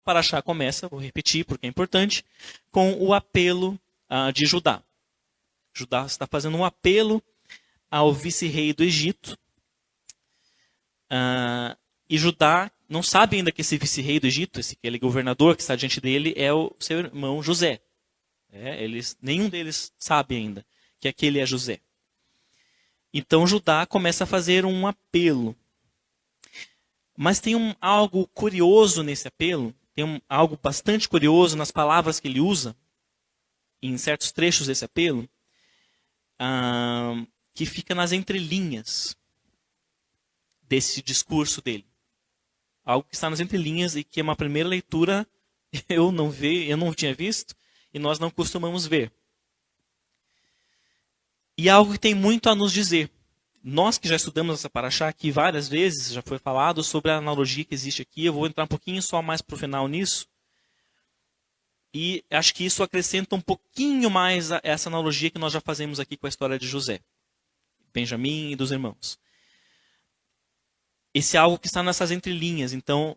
Paraxá começa, vou repetir porque é importante, com o apelo de Judá. Judá está fazendo um apelo ao vice-rei do Egito. E Judá não sabe ainda que esse vice-rei do Egito, aquele governador que está diante dele, é o seu irmão José. Nenhum deles sabe ainda que aquele é José. Então Judá começa a fazer um apelo. Mas tem algo curioso nesse apelo, tem algo bastante curioso nas palavras que ele usa, em certos trechos desse apelo, que fica nas entrelinhas desse discurso dele. Algo que está nas entrelinhas e que é uma primeira leitura eu não tinha visto e nós não costumamos ver. E algo que tem muito a nos dizer. Nós que já estudamos essa paraxá aqui várias vezes, já foi falado sobre a analogia que existe aqui, eu vou entrar um pouquinho só mais para o final nisso. E acho que isso acrescenta um pouquinho mais a essa analogia que nós já fazemos aqui com a história de José, Benjamim e dos irmãos. Esse é algo que está nessas entrelinhas, então,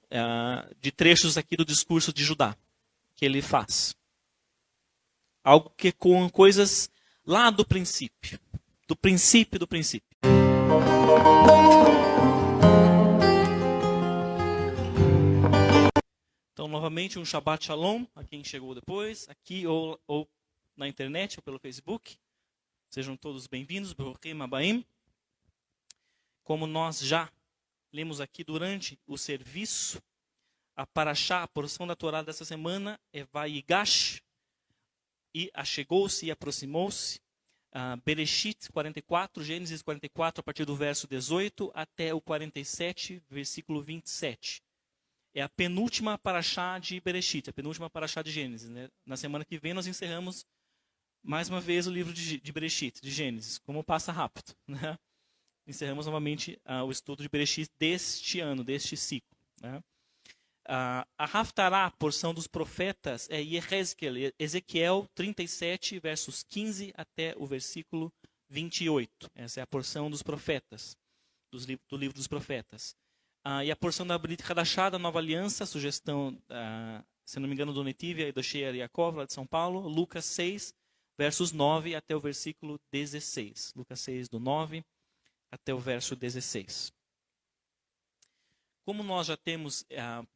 de trechos aqui do discurso de Judá, que ele faz. Algo que com coisas lá do princípio. Do princípio do princípio. Então, novamente, um Shabbat Shalom a quem chegou depois, aqui ou na internet ou pelo Facebook. Sejam todos bem-vindos, Baruchim Abaim. Como nós já lemos aqui durante o serviço, a paraxá, a porção da Torá dessa semana é Vaigash, e achegou-se e aproximou-se. Bereshit 44, Gênesis 44, a partir do verso 18 até o 47, versículo 27. É a penúltima paraxá de Bereshit, a penúltima paraxá de Gênesis. Né? Na semana que vem nós encerramos mais uma vez o livro de Bereshit, de Gênesis. Como passa rápido. Né? Encerramos novamente o estudo de Bereshit deste ano, deste ciclo. Né? A Haftará, a porção dos profetas, é Ezequiel 37, versos 15 até o versículo 28. Essa é a porção dos profetas, do livro dos profetas. E a porção da Brit Hadashah, da Nova Aliança, sugestão, se não me engano, do Netivia e do Shear Yaakov, lá de São Paulo, Lucas 6, versos 9 até o versículo 16. Lucas 6, do 9 até o verso 16. Como nós já temos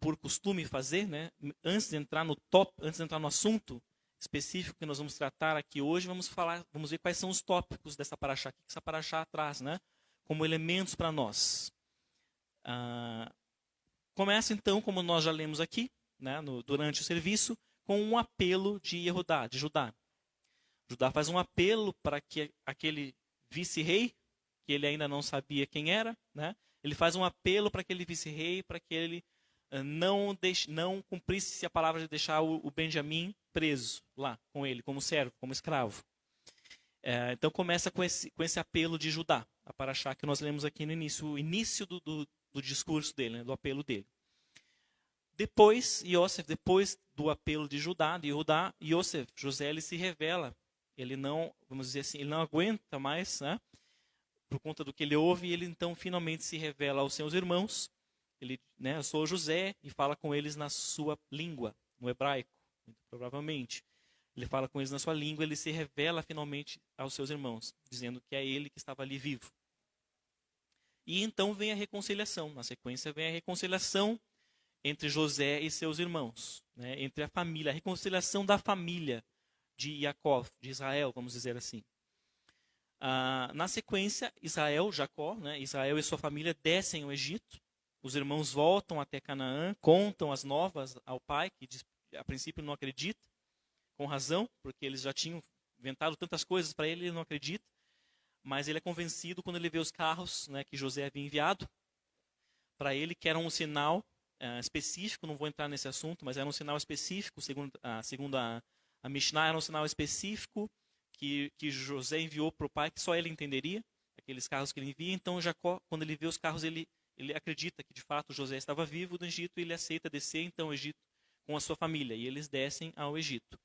por costume fazer, né, antes de entrar no assunto específico que nós vamos tratar aqui hoje, vamos ver quais são os tópicos dessa paraxá, que essa paraxá traz, né, como elementos para nós. Começa então, como nós já lemos aqui, né, durante o serviço, com um apelo de Judá. Judá faz um apelo para que aquele vice-rei, que ele ainda não sabia quem era, né, ele faz um apelo para aquele vice-rei, para que ele não cumprisse a palavra de deixar o Benjamim preso lá com ele, como servo, como escravo. Então começa com esse apelo de Judá, a paraxá que nós lemos aqui no início, o início do discurso dele, né, do apelo dele. Depois do apelo de Judá, José ele se revela, ele não, vamos dizer assim, ele não aguenta mais, né? Por conta do que ele ouve, e ele então finalmente se revela aos seus irmãos. Ele, né, eu sou José, e fala com eles na sua língua, no hebraico, provavelmente. Ele fala com eles na sua língua, ele se revela finalmente aos seus irmãos, dizendo que é ele que estava ali vivo. E então vem a reconciliação. Na sequência vem a reconciliação entre José e seus irmãos, né, entre a família, a reconciliação da família de Jacó, de Israel, vamos dizer assim. Na sequência, Jacó, né, Israel e sua família descem ao Egito. Os irmãos voltam até Canaã, contam as novas ao pai, que a princípio não acredita, com razão, porque eles já tinham inventado tantas coisas para ele, ele não acredita. Mas ele é convencido quando ele vê os carros, né, que José havia enviado para ele, que era um sinal específico, não vou entrar nesse assunto, mas era um sinal específico, segundo a Mishnah, era um sinal específico que José enviou para o pai, que só ele entenderia, aqueles carros que ele envia. Então Jacó, quando ele vê os carros, ele acredita que de fato José estava vivo no Egito, e ele aceita descer então ao Egito com a sua família, e eles descem ao Egito.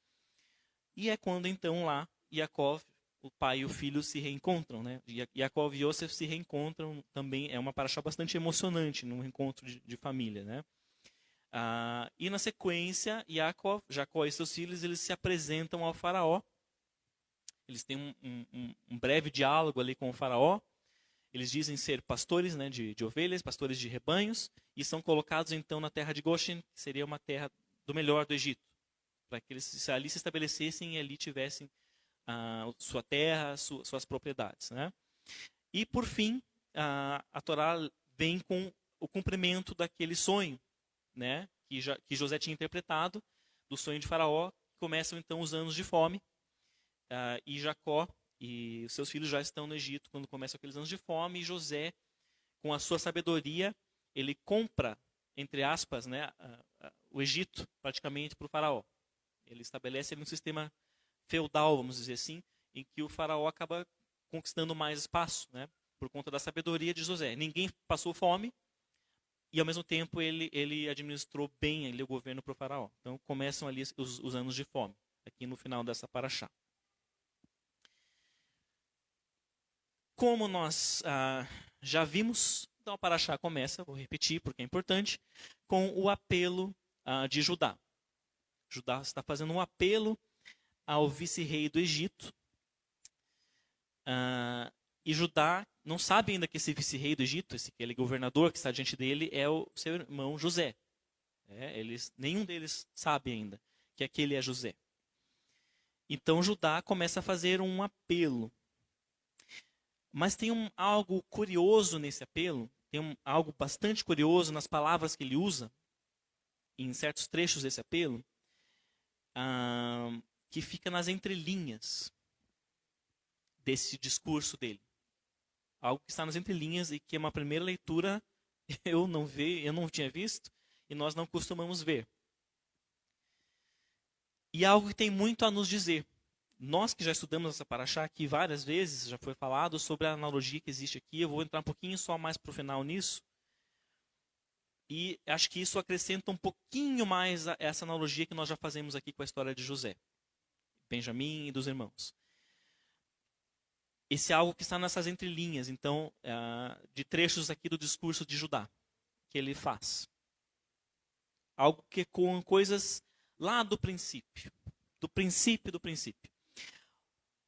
E é quando então lá Jacó, o pai e o filho se reencontram, né? Jacó e Yosef se reencontram também, é uma paraxá bastante emocionante num encontro de família, né? E na sequência, Jacó e seus filhos, eles se apresentam ao faraó. Eles têm um breve diálogo ali com o faraó. Eles dizem ser pastores, né, de ovelhas, pastores de rebanhos, e são colocados então na terra de Goshen, que seria uma terra do melhor do Egito, para que eles ali se estabelecessem e ali tivessem sua terra, suas propriedades, né? E por fim, a Torá vem com o cumprimento daquele sonho, né, que José tinha interpretado, do sonho de Faraó. Começam então os anos de fome, e Jacó e os seus filhos já estão no Egito quando começam aqueles anos de fome, e José, com a sua sabedoria, ele compra, entre aspas, né, o Egito praticamente para o faraó. Ele estabelece ali um sistema feudal, vamos dizer assim, em que o faraó acaba conquistando mais espaço, né, por conta da sabedoria de José. Ninguém passou fome e, ao mesmo tempo, ele administrou bem ali o governo para o faraó. Então, começam ali os anos de fome, aqui no final dessa paraxá. Como nós já vimos, então a paraxá começa, vou repetir porque é importante, com o apelo de Judá. Judá está fazendo um apelo ao vice-rei do Egito. E Judá não sabe ainda que esse vice-rei do Egito, aquele governador que está diante dele, é o seu irmão José. Nenhum deles sabe ainda que aquele é José. Então Judá começa a fazer um apelo. Mas tem algo curioso nesse apelo, tem algo bastante curioso nas palavras que ele usa, em certos trechos desse apelo, que fica nas entrelinhas desse discurso dele. Algo que está nas entrelinhas e que é uma primeira leitura eu não tinha visto e nós não costumamos ver. E algo que tem muito a nos dizer. Nós que já estudamos essa paraxá aqui várias vezes, já foi falado sobre a analogia que existe aqui, eu vou entrar um pouquinho só mais para o final nisso. E acho que isso acrescenta um pouquinho mais a essa analogia que nós já fazemos aqui com a história de José, Benjamim e dos irmãos. Esse é algo que está nessas entrelinhas, então, de trechos aqui do discurso de Judá, que ele faz. Algo que com coisas lá do princípio. Do princípio.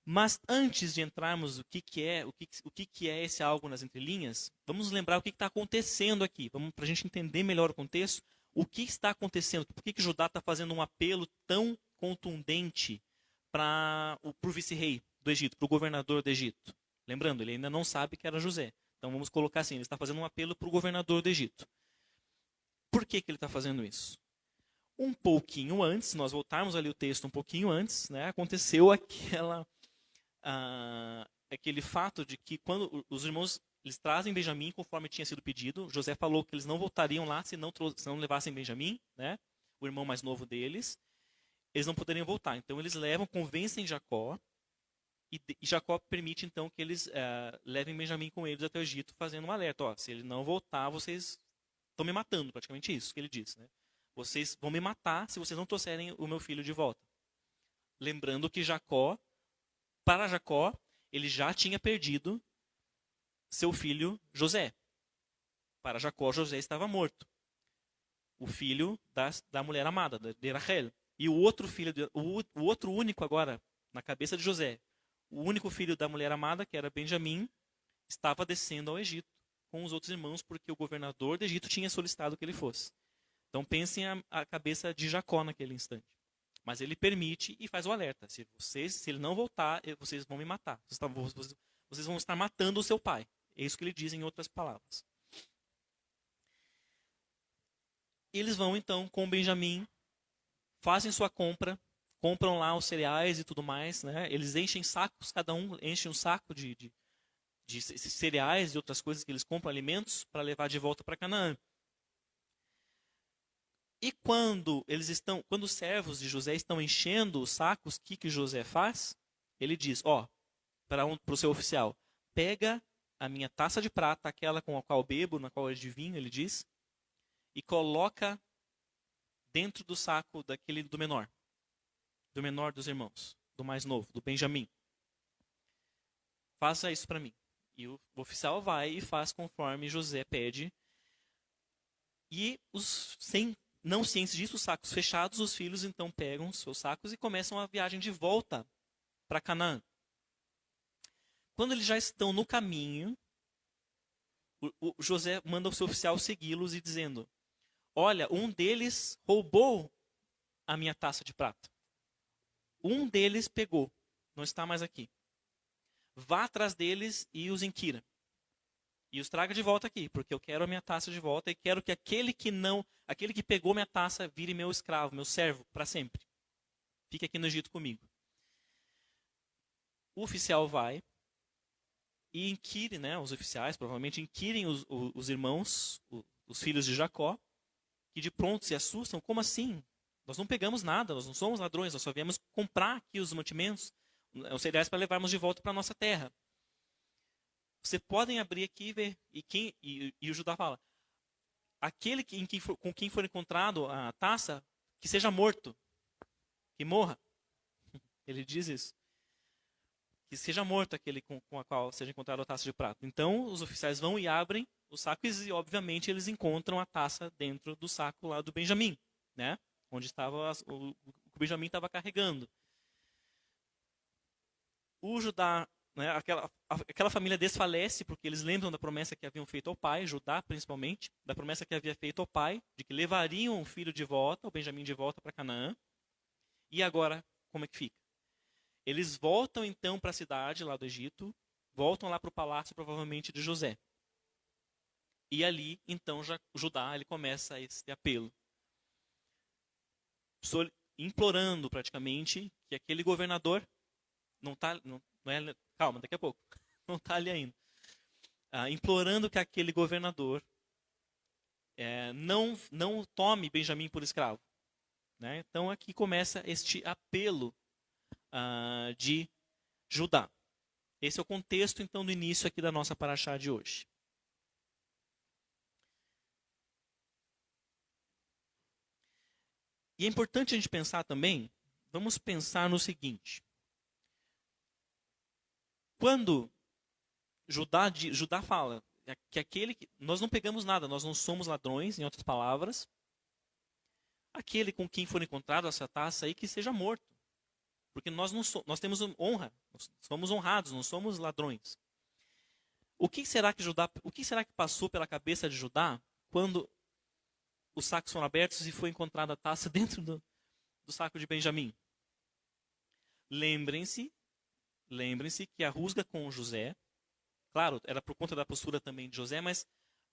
Mas antes de entrarmos o que é esse algo nas entrelinhas, vamos lembrar o que está acontecendo aqui. Para a gente entender melhor o contexto, o que está acontecendo, por que Judá está fazendo um apelo tão contundente para o vice-rei do Egito, para o governador do Egito. Lembrando, ele ainda não sabe que era José. Então vamos colocar assim, ele está fazendo um apelo para o governador do Egito. Por que ele está fazendo isso? Um pouquinho antes, se nós voltarmos ali o texto um pouquinho antes, né, aconteceu aquele fato de que quando os irmãos eles trazem Benjamim conforme tinha sido pedido, José falou que eles não voltariam lá se não levassem Benjamim, né, o irmão mais novo deles, eles não poderiam voltar. Então eles convencem Jacó, e Jacó permite então que eles levem Benjamim com eles até o Egito, fazendo um alerta. Se ele não voltar, vocês estão me matando, praticamente isso que ele diz, né? Vocês vão me matar se vocês não trouxerem o meu filho de volta. Lembrando que para Jacó, ele já tinha perdido seu filho José. Para Jacó, José estava morto. O filho da mulher amada, de Rachel. E o outro filho, o outro único agora, na cabeça de José, o único filho da mulher amada, que era Benjamim, estava descendo ao Egito com os outros irmãos, porque o governador do Egito tinha solicitado que ele fosse. Então pensem a cabeça de Jacó naquele instante. Mas ele permite e faz o alerta. Se ele não voltar, vocês vão me matar. Vocês vão estar matando o seu pai. É isso que ele diz em outras palavras. Eles vão então com Benjamim, fazem sua compra, compram lá os cereais e tudo mais, né? Eles enchem sacos, cada um enche um saco de cereais e outras coisas que eles compram, alimentos, para levar de volta para Canaã. E quando os servos de José estão enchendo os sacos, o que José faz? Ele diz, para o seu oficial, pega a minha taça de prata, aquela com a qual bebo, na qual é de vinho, ele diz, e coloca dentro do saco do menor dos irmãos, do mais novo, do Benjamim. Faça isso para mim. E o oficial vai e faz conforme José pede. E os 100 Não cientes disso, os sacos fechados, os filhos então pegam os seus sacos e começam a viagem de volta para Canaã. Quando eles já estão no caminho, o José manda o seu oficial segui-los e dizendo: olha, um deles roubou a minha taça de prata. Um deles pegou, não está mais aqui. Vá atrás deles e os inquira. E os traga de volta aqui, porque eu quero a minha taça de volta e quero que aquele que pegou minha taça vire meu escravo, meu servo, para sempre. Fique aqui no Egito comigo. O oficial vai e inquire, né, os oficiais provavelmente inquirem os irmãos, os filhos de Jacó, que de pronto se assustam. Como assim? Nós não pegamos nada, nós não somos ladrões, nós só viemos comprar aqui os mantimentos, os cereais para levarmos de volta para a nossa terra. Vocês podem abrir aqui e ver. E o Judá fala: aquele com quem for encontrado a taça, que seja morto, que morra. Ele diz isso. Que seja morto aquele com a qual seja encontrado a taça de prata. Então, os oficiais vão e abrem os sacos e, obviamente, eles encontram a taça dentro do saco lá do Benjamim, né? Onde estava o Benjamim estava carregando. O Judá, né, aquela família desfalece porque eles lembram da promessa que haviam feito ao pai, Judá principalmente, da promessa que havia feito ao pai, de que levariam o filho de volta, o Benjamim de volta para Canaã. E agora, como é que fica? Eles voltam então para a cidade lá do Egito, voltam lá para o palácio provavelmente de José. E ali, então, Judá ele começa esse apelo, implorando praticamente que aquele governador calma, daqui a pouco, não está ali ainda, implorando que aquele governador não tome Benjamim por escravo, né? Então aqui começa este apelo de Judá. Esse é o contexto, então, do início aqui da nossa paraxá de hoje. E é importante a gente pensar também, vamos pensar no seguinte. Quando Judá fala que nós não pegamos nada, nós não somos ladrões, em outras palavras, aquele com quem for encontrado essa taça aí, que seja morto. Porque nós temos honra, nós somos honrados, não somos ladrões. O que será que passou pela cabeça de Judá quando os sacos foram abertos e foi encontrada a taça dentro do saco de Benjamim? Lembrem-se que a rusga com José, claro, era por conta da postura também de José, mas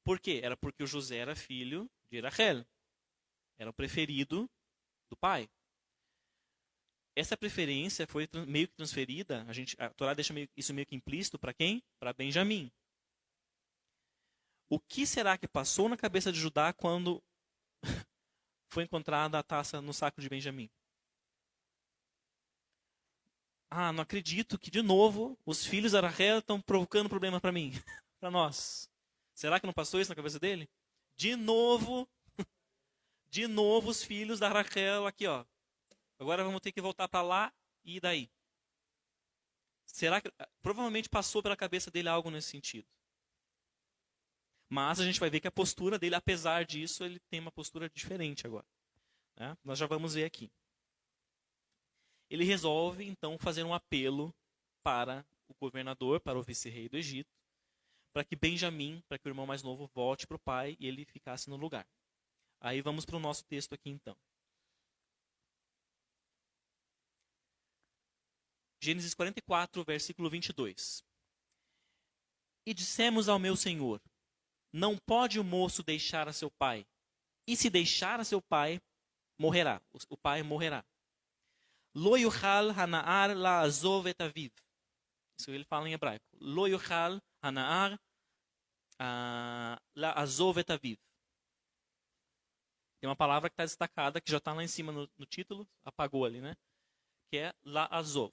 por quê? Era porque o José era filho de Rachel, era o preferido do pai. Essa preferência foi meio que transferida, a Torá deixa isso meio que implícito para quem? Para Benjamim. O que será que passou na cabeça de Judá quando foi encontrada a taça no saco de Benjamim? Não acredito que, de novo, os filhos de Rachel estão provocando problema para mim, para nós. Será que não passou isso na cabeça dele? De novo os filhos da Rachel aqui, ó. Agora vamos ter que voltar para lá e daí? Será que provavelmente passou pela cabeça dele algo nesse sentido? Mas a gente vai ver que a postura dele, apesar disso, ele tem uma postura diferente agora, né? Nós já vamos ver aqui. Ele resolve, então, fazer um apelo para o governador, para o vice-rei do Egito, para que Benjamim, para que o irmão mais novo volte para o pai e ele ficasse no lugar. Aí vamos para o nosso texto aqui, então. Gênesis 44, versículo 22. E dissemos ao meu senhor: não pode o moço deixar a seu pai, e se deixar a seu pai, morrerá. O pai morrerá. Lo yuchal hanaar la'azov et aviv. Isso ele fala em hebraico. Lo yuchal hanaar la'azov et aviv. Tem uma palavra que está destacada, que já está lá em cima no título, apagou ali, né? Que é la'azov.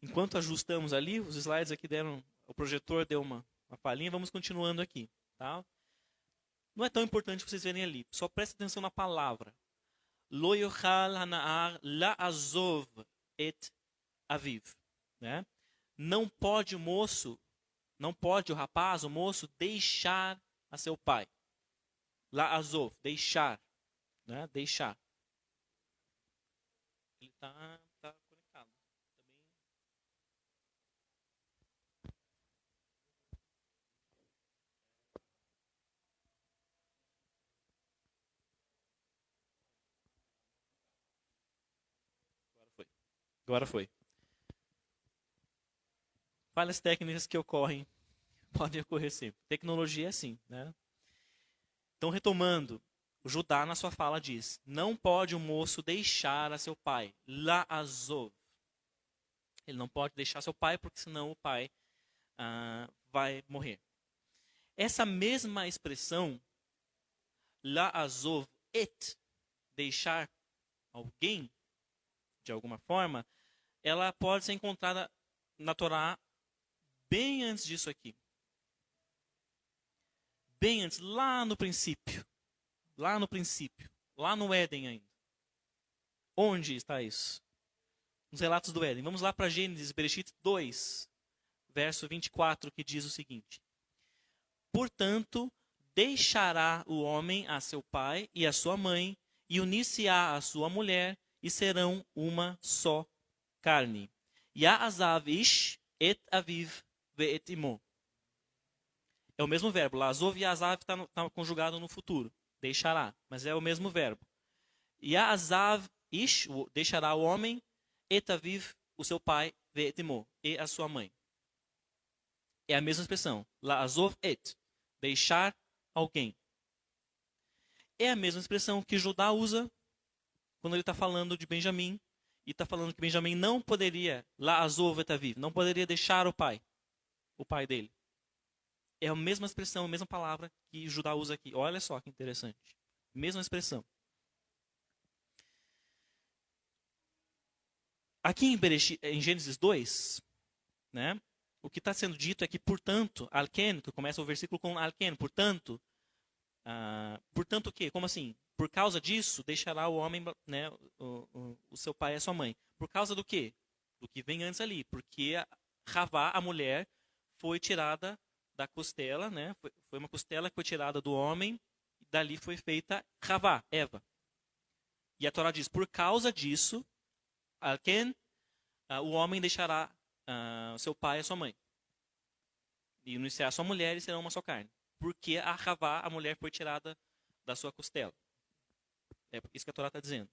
Enquanto ajustamos ali, os slides aqui deram, o projetor deu uma palhinha, vamos continuando aqui. Tá? Não é tão importante vocês verem ali, só preste atenção na palavra. Lo yochal hana'ar la'azov et aviv. Né? Não pode o rapaz, o moço, deixar a seu pai. La'azov, deixar. Né? Deixar. Ele está conectado. Agora foi. Falhas técnicas que ocorrem, podem ocorrer sempre. Tecnologia é assim, né? Então, retomando, o Judá na sua fala diz, não pode o moço deixar a seu pai, la'azov. Ele não pode deixar seu pai, porque senão o pai vai morrer. Essa mesma expressão, la'azov et, deixar alguém, de alguma forma, ela pode ser encontrada na Torá bem antes disso aqui. Bem antes, lá no princípio. Lá no Éden ainda. Onde está isso? Nos relatos do Éden. Vamos lá para Gênesis, Bereshit 2, verso 24, que diz o seguinte. Portanto, deixará o homem a seu pai e a sua mãe, e unir-se-á a sua mulher, e serão uma só carne. Ya'azav ish et aviv ve'et imo. É o mesmo verbo. La'azov e Ya'azav está conjugado no futuro. Deixará, mas é o mesmo verbo. Ya'azav ish, deixará o homem, et aviv, o seu pai, ve'et imo, e a sua mãe. É a mesma expressão. La'azov et, deixar alguém. É a mesma expressão que Judá usa quando ele está falando de Benjamim, e está falando que Benjamim não poderia, la'azov et aviv, não poderia deixar o pai dele. É a mesma expressão, a mesma palavra que Judá usa aqui. Olha só que interessante. Mesma expressão. Aqui em Gênesis 2, né, o que está sendo dito é que, portanto, Alken, que começa o versículo com Alken, portanto o quê? Como assim? Por causa disso, deixará o homem, né, o seu pai e a sua mãe. Por causa do quê? Do que vem antes ali. Porque Ravá, a mulher, foi tirada da costela, né? Foi uma costela que foi tirada do homem, e dali foi feita Ravá, Eva. E a Torá diz, por causa disso, Alken, o homem deixará seu pai e a sua mãe. E unir-se a sua mulher e serão uma só carne. Porque a Ravá, a mulher, foi tirada da sua costela. É isso que a Torá está dizendo.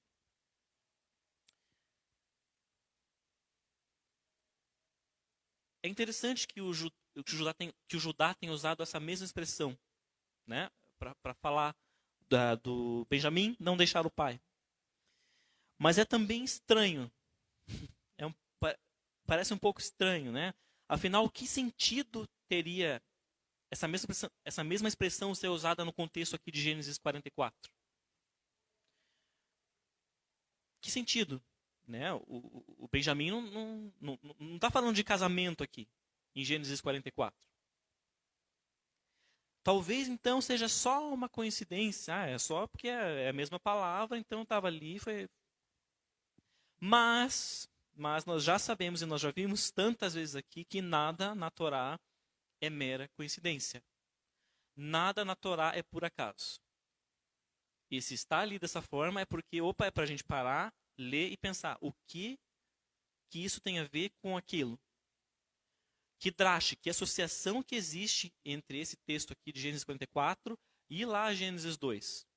É interessante que o Judá tem usado essa mesma expressão, né, para falar do Benjamim não deixar o pai. Mas é também estranho. Parece um pouco estranho, né? Afinal, que sentido teria essa mesma expressão ser usada no contexto aqui de Gênesis 44? Que sentido? Né? O Benjamim não está falando de casamento aqui, em Gênesis 44. Talvez, então, seja só uma coincidência. É só porque é a mesma palavra, então estava ali. Mas nós já sabemos e nós já vimos tantas vezes aqui que nada na Torá é mera coincidência. Nada na Torá é por acaso. E se está ali dessa forma é porque, é para a gente parar, ler e pensar o que isso tem a ver com aquilo. Que draste, que associação que existe entre esse texto aqui de Gênesis 44 e lá Gênesis 2.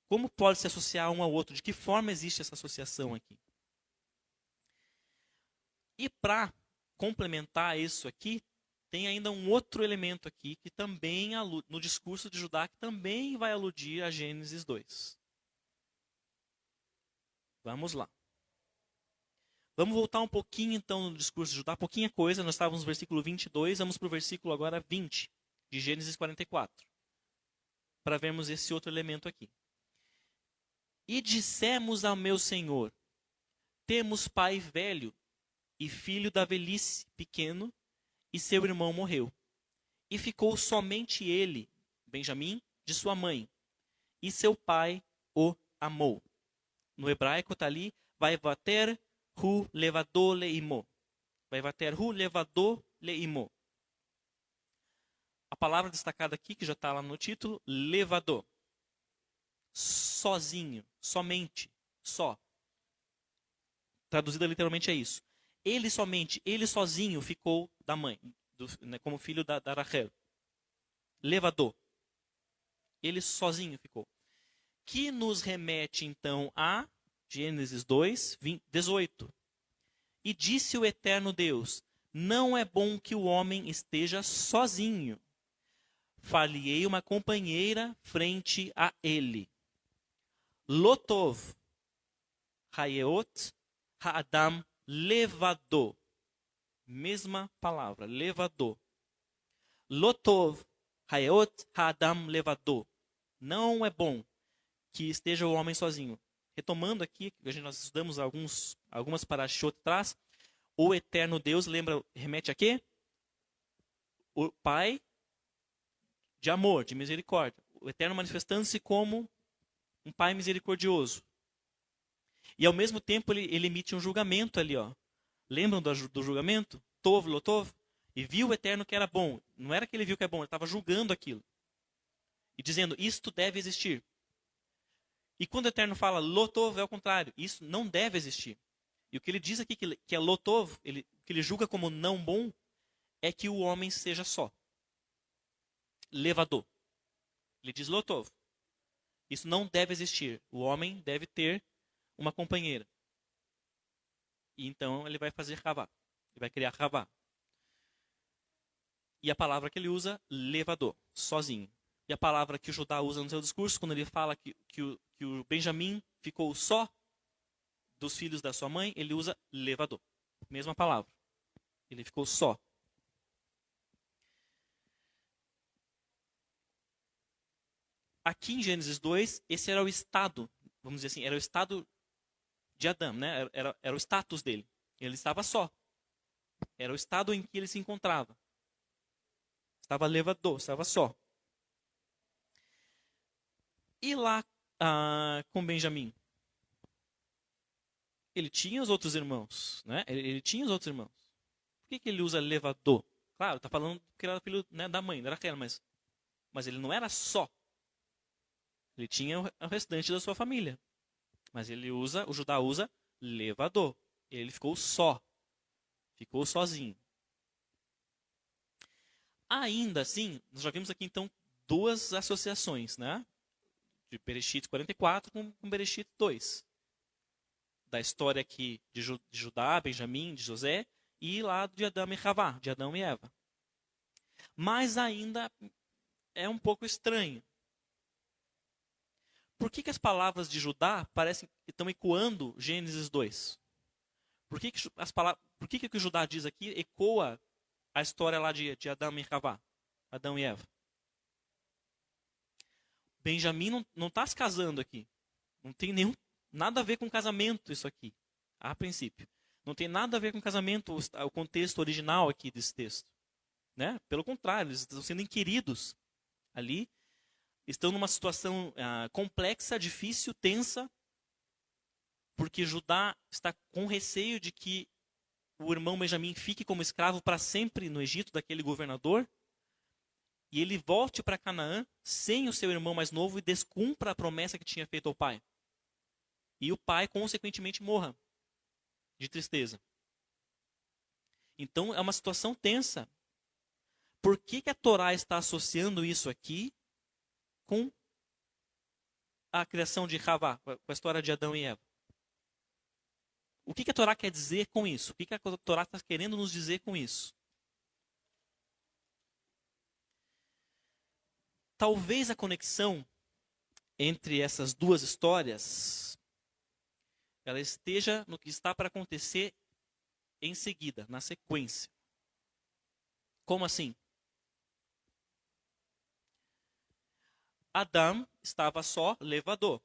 Como pode se associar um ao outro? De que forma existe essa associação aqui? E para complementar isso aqui, tem ainda um outro elemento aqui que também no discurso de Judá que também vai aludir a Gênesis 2. Vamos lá. Vamos voltar um pouquinho então no discurso de Judá, pouquinha coisa, nós estávamos no versículo 22, vamos para o versículo agora 20 de Gênesis 44. Para vermos esse outro elemento aqui. E dissemos ao meu Senhor, temos pai velho, e filho da velhice, pequeno, e seu irmão morreu. E ficou somente ele, Benjamim, de sua mãe, e seu pai o amou. No hebraico está ali, Vaivater hu levado leimo. Vaivater hu levado leimo. A palavra destacada aqui, que já está lá no título, levado. Sozinho, somente, só. Traduzida literalmente é isso. Ele sozinho ficou da mãe, como filho da Rachel. Levador. Ele sozinho ficou. Que nos remete então a Gênesis 2, 18. E disse o eterno Deus: não é bom que o homem esteja sozinho. Far-lhe-ei uma companheira frente a ele. Lotov, Hayeot, Ha'adam, levado. Mesma palavra, levado. Lotov, Hayeot, Ha'adam, levado. Não é bom que esteja o homem sozinho. Retomando aqui, nós estudamos algumas parashot atrás, o eterno Deus, remete a quê? O Pai de amor, de misericórdia. O eterno manifestando-se como um Pai misericordioso. E ao mesmo tempo ele emite um julgamento ali, ó. Lembram do julgamento? Tov, Lotov. E viu o eterno que era bom. Não era que ele viu que é bom, ele estava julgando aquilo. E dizendo, isto deve existir. E quando o eterno fala Lotov, é o contrário. Isso não deve existir. E o que ele diz aqui que é Lotov, o que ele julga como não bom, é que o homem seja só. Levador. Ele diz Lotov. Isso não deve existir. O homem deve ter uma companheira. E então ele vai fazer Havá. Ele vai criar Havá. E a palavra que ele usa, levador, sozinho. E a palavra que o Judá usa no seu discurso, quando ele fala que o Benjamim ficou só dos filhos da sua mãe, ele usa levador. Mesma palavra. Ele ficou só. Aqui em Gênesis 2, esse era o estado, vamos dizer assim, era o estado de Adão, né? Era o status dele. Ele estava só. Era o estado em que ele se encontrava. Estava levador, estava só. E lá com Benjamim? Ele tinha os outros irmãos, né? Ele tinha os outros irmãos. Por que ele usa levador? Claro, está falando que ele era filho, né, da mãe, da Raquel, mas ele não era só. Ele tinha o restante da sua família. Mas o Judá usa levador. Ele ficou só. Ficou sozinho. Ainda assim, nós já vimos aqui então duas associações, né? De Bereshit 44 com Bereshit 2. Da história aqui de Judá, Benjamim, de José, e lá de Adão e Havá, de Adão e Eva. Mas ainda é um pouco estranho. Por que as palavras de Judá parecem que estão ecoando Gênesis 2? Por que o Judá diz aqui ecoa a história lá de Adão e Havá, Adão e Eva? Benjamim não está se casando aqui. Não tem nada a ver com casamento isso aqui, a princípio. Não tem nada a ver com casamento, o contexto original aqui desse texto. Né? Pelo contrário, eles estão sendo inquiridos ali. Estão numa situação complexa, difícil, tensa, porque Judá está com receio de que o irmão Benjamim fique como escravo para sempre no Egito, daquele governador, e ele volte para Canaã sem o seu irmão mais novo e descumpra a promessa que tinha feito ao pai. E o pai, consequentemente, morra de tristeza. Então, é uma situação tensa. Por que a Torá está associando isso aqui com a criação de Havá, com a história de Adão e Eva? O que a Torá quer dizer com isso? O que a Torá está querendo nos dizer com isso? Talvez a conexão entre essas duas histórias ela esteja no que está para acontecer em seguida, na sequência. Como assim? Adão estava só, levador.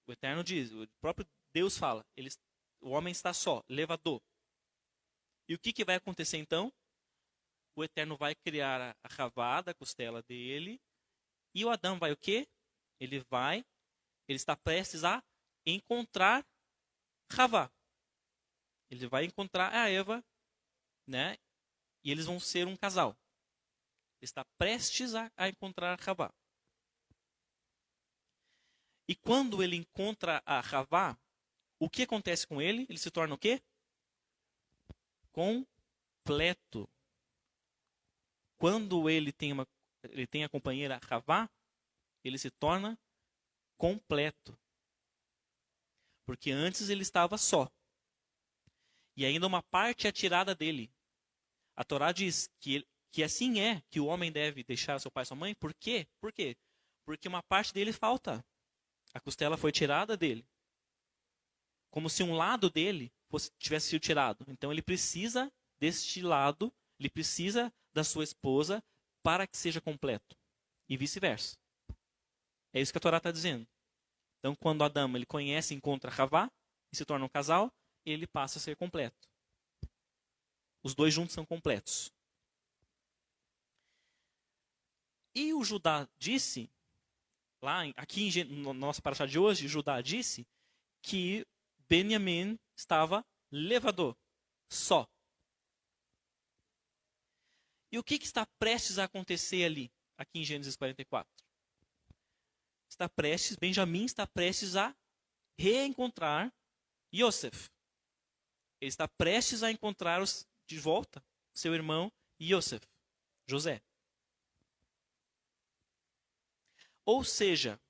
O Eterno diz, o próprio Deus fala, o homem está só, levador. E o que vai acontecer então? O Eterno vai criar a Havá da costela dele. E o Adão vai o quê? Ele está prestes a encontrar Havá. Ele vai encontrar a Eva, né? E eles vão ser um casal. Ele está prestes a encontrar Havá. E quando ele encontra a Havá, o que acontece com ele? Ele se torna o quê? Completo. Quando ele tem a companheira Havá, ele se torna completo. Porque antes ele estava só. E ainda uma parte é tirada dele. A Torá diz que assim é que o homem deve deixar seu pai e sua mãe. Por quê? Por quê? Porque uma parte dele falta. A costela foi tirada dele. Como se um lado dele tivesse sido tirado. Então ele precisa deste lado, ele precisa da sua esposa para que seja completo. E vice-versa. É isso que a Torá está dizendo. Então quando Adão ele conhece e encontra Havá e se torna um casal, ele passa a ser completo. Os dois juntos são completos. E o Judá disse, aqui na nossa paraxá de hoje, Judá disse que Benjamim estava levador, só. E o que está prestes a acontecer ali, aqui em Gênesis 44? Benjamim está prestes a reencontrar Yosef. Ele está prestes a encontrar de volta seu irmão Yosef, José. Ou seja,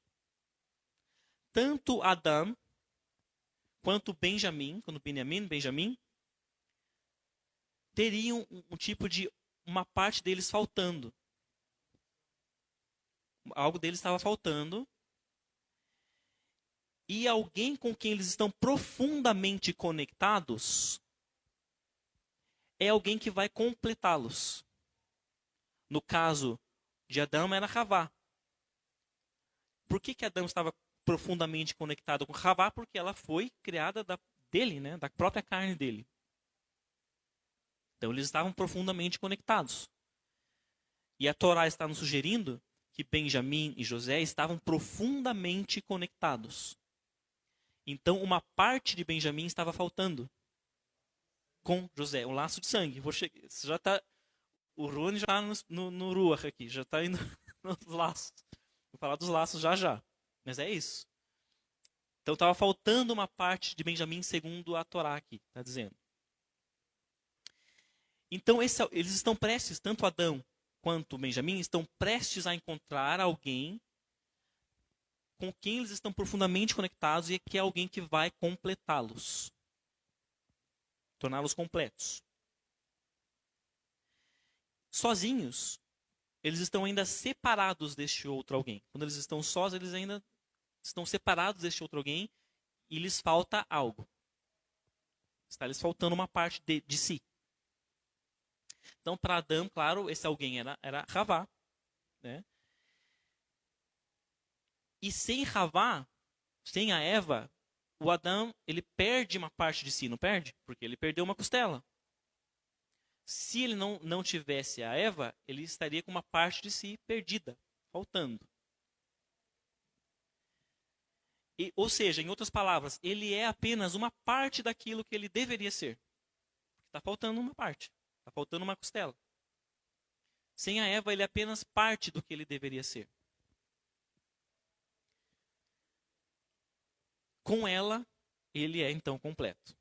tanto Adão quanto Benjamim, teriam um tipo de uma parte deles faltando. Algo deles estava faltando. E alguém com quem eles estão profundamente conectados é alguém que vai completá-los. No caso de Adão era Havá. Por que Adão estava profundamente conectado com Havá? Porque ela foi criada dele, né? Da própria carne dele. Então eles estavam profundamente conectados. E a Torá está nos sugerindo que Benjamim e José estavam profundamente conectados. Então uma parte de Benjamim estava faltando com José, um laço de sangue. O Rony já está no Ruach aqui, já está indo nos laços. Vou falar dos laços já. Mas é isso. Então estava faltando uma parte de Benjamim segundo a Torá aqui, está dizendo. Então eles estão prestes, tanto Adão quanto Benjamim, estão prestes a encontrar alguém com quem eles estão profundamente conectados e que é alguém que vai completá-los. Torná-los completos. Sozinhos, eles estão ainda separados deste outro alguém. Quando eles estão sós, eles ainda estão separados deste outro alguém e lhes falta algo. Está lhes faltando uma parte de si. Então, para Adão, claro, esse alguém era Havá. Né? E sem Havá, sem a Eva, o Adão ele perde uma parte de si, não perde? Porque ele perdeu uma costela. Se ele não tivesse a Eva, ele estaria com uma parte de si perdida, faltando. Ou seja, em outras palavras, ele é apenas uma parte daquilo que ele deveria ser. Está faltando uma parte. Está faltando uma costela. Sem a Eva, ele é apenas parte do que ele deveria ser. Com ela, ele é então completo.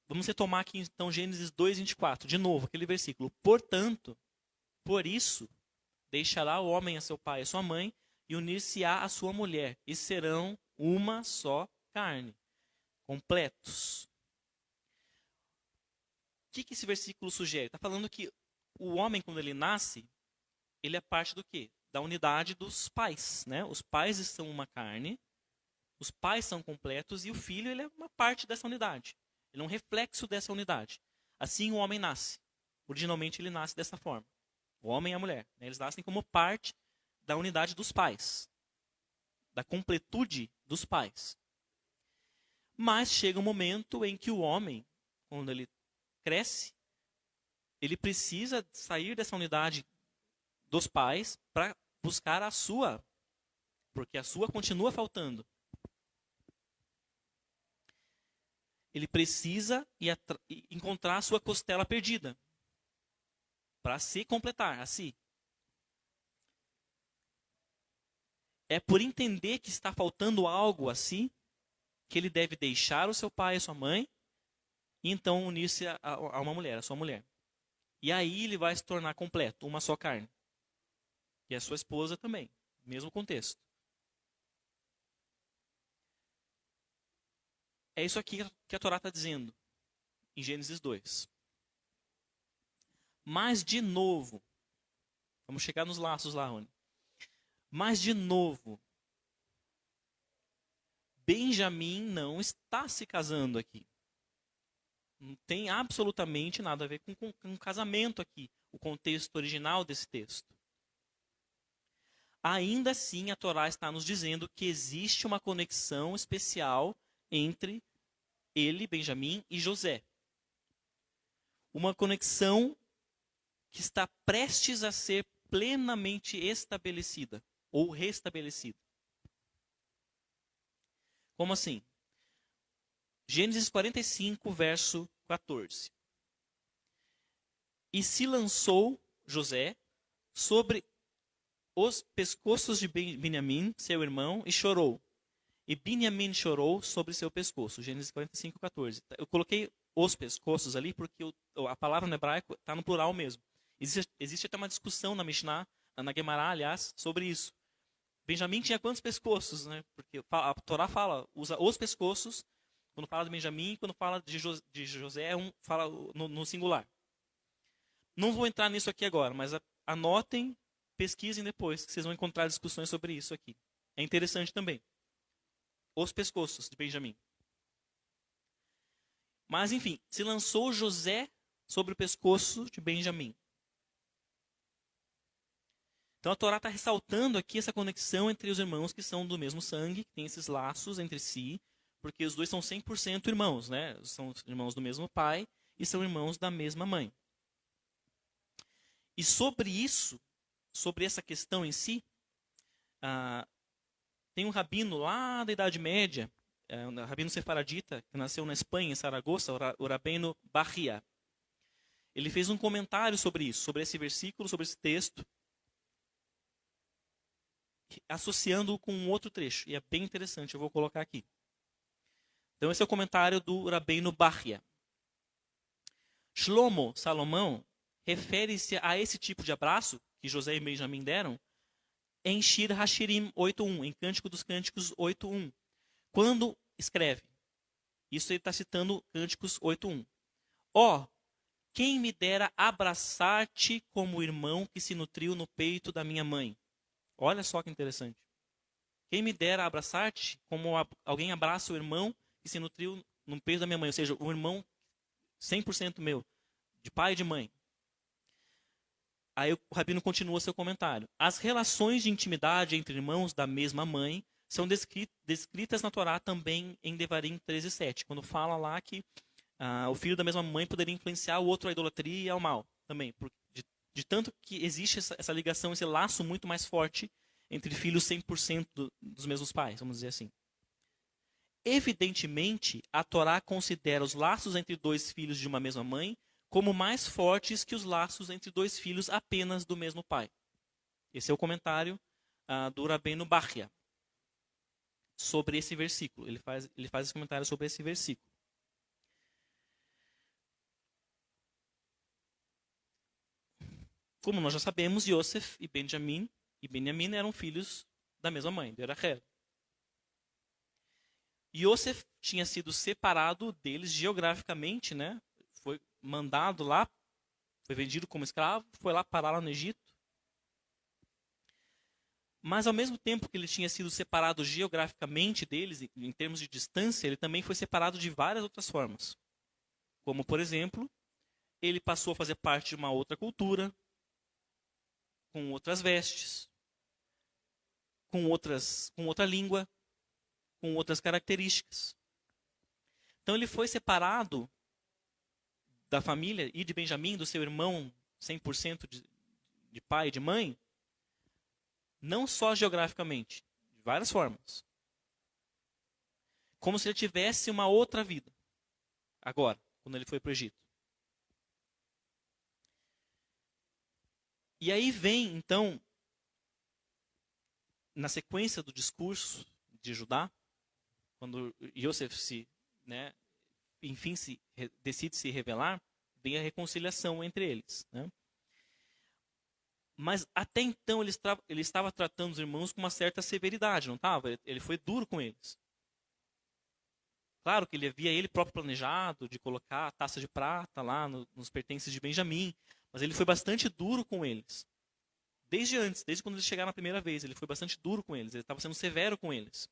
Vamos retomar aqui então Gênesis 2:24, de novo, aquele versículo. Portanto, por isso, deixará o homem a seu pai e a sua mãe, e unir-se-á a sua mulher, e serão uma só carne. Completos. O que esse versículo sugere? Está falando que o homem, quando ele nasce, ele é parte do quê? Da unidade dos pais. Né? Os pais são uma carne, os pais são completos, e o filho ele é uma parte dessa unidade. Ele é um reflexo dessa unidade. Assim o homem nasce. Originalmente ele nasce dessa forma. O homem e a mulher. Né? Eles nascem como parte da unidade dos pais. Da completude dos pais. Mas chega um momento em que o homem, quando ele cresce, ele precisa sair dessa unidade dos pais para buscar a sua, porque a sua continua faltando. Ele precisa encontrar a sua costela perdida para se completar a si. É por entender que está faltando algo a si que ele deve deixar o seu pai e a sua mãe e então unir-se a uma mulher, a sua mulher. E aí ele vai se tornar completo, uma só carne. E a sua esposa também, mesmo contexto. É isso aqui que a Torá está dizendo, em Gênesis 2. Mas, de novo, vamos chegar nos laços lá, Rony. Mas, de novo, Benjamim não está se casando aqui. Não tem absolutamente nada a ver com um casamento aqui, o contexto original desse texto. Ainda assim, a Torá está nos dizendo que existe uma conexão especial entre ele, Benjamim, e José. Uma conexão que está prestes a ser plenamente estabelecida ou restabelecida. Como assim? Gênesis 45, verso 14. E se lançou José sobre os pescoços de Benjamim, seu irmão, e chorou. E Benjamim chorou sobre seu pescoço. Gênesis 45, 14. Eu coloquei os pescoços ali porque a palavra no hebraico está no plural mesmo. Existe até uma discussão na Mishnah, na Gemara, aliás, sobre isso. Benjamim tinha quantos pescoços? Né? Porque a Torá usa os pescoços quando fala de Benjamim, quando fala de José, fala no singular. Não vou entrar nisso aqui agora, mas anotem, pesquisem depois, que vocês vão encontrar discussões sobre isso aqui. É interessante também. Os pescoços de Benjamim. Mas, enfim, se lançou José sobre o pescoço de Benjamim. Então a Torá está ressaltando aqui essa conexão entre os irmãos que são do mesmo sangue, que tem esses laços entre si, porque os dois são 100% irmãos, né? São irmãos do mesmo pai e são irmãos da mesma mãe. E sobre isso, sobre essa questão em si, tem um rabino lá da Idade Média, um rabino sefaradita, que nasceu na Espanha, em Saragoça, o Rabbeinu Bahia. Ele fez um comentário sobre isso, sobre esse versículo, sobre esse texto, associando-o com um outro trecho. E é bem interessante, eu vou colocar aqui. Então esse é o comentário do Rabbeinu Bahia. Shlomo, Salomão, refere-se a esse tipo de abraço que José e Benjamim deram em Shir Hashirim 8.1, em Cântico dos Cânticos 8.1. Quando escreve, isso ele está citando Cânticos 8.1. Ó, quem me dera abraçar-te como o irmão que se nutriu no peito da minha mãe. Olha só que interessante. Quem me dera abraçar-te como alguém abraça o irmão que se nutriu no peito da minha mãe. Ou seja, um irmão 100% meu, de pai e de mãe. Aí o rabino continua seu comentário. As relações de intimidade entre irmãos da mesma mãe são descritas na Torá também em Devarim 13:7, quando fala lá que o filho da mesma mãe poderia influenciar o outro à idolatria e ao mal. Também, de tanto que existe essa ligação, esse laço muito mais forte entre filhos 100% dos mesmos pais, vamos dizer assim. Evidentemente, a Torá considera os laços entre dois filhos de uma mesma mãe como mais fortes que os laços entre dois filhos apenas do mesmo pai. Esse é o comentário do Rabbeinu Bahia sobre esse versículo. Ele faz esse comentário sobre esse versículo. Como nós já sabemos, Yosef e Benjamim eram filhos da mesma mãe, de Rachel. Yosef tinha sido separado deles geograficamente, né? Foi mandado lá, foi vendido como escravo, foi lá parar lá no Egito. Mas ao mesmo tempo que ele tinha sido separado geograficamente deles, em termos de distância, ele também foi separado de várias outras formas. Como, por exemplo, ele passou a fazer parte de uma outra cultura, com outras vestes, com outra língua, com outras características. Então ele foi separado da família e de Benjamim, do seu irmão 100% de pai e de mãe, não só geograficamente, de várias formas. Como se ele tivesse uma outra vida, agora, quando ele foi para o Egito. E aí vem, então, na sequência do discurso de Judá, quando Yosef enfim, decide se revelar, vem a reconciliação entre eles. Né? Mas até então ele estava tratando os irmãos com uma certa severidade, não estava? Ele foi duro com eles. Claro que ele havia ele próprio planejado de colocar a taça de prata lá nos pertences de Benjamim, mas ele foi bastante duro com eles. Desde quando eles chegaram a primeira vez, ele foi bastante duro com eles, ele estava sendo severo com eles.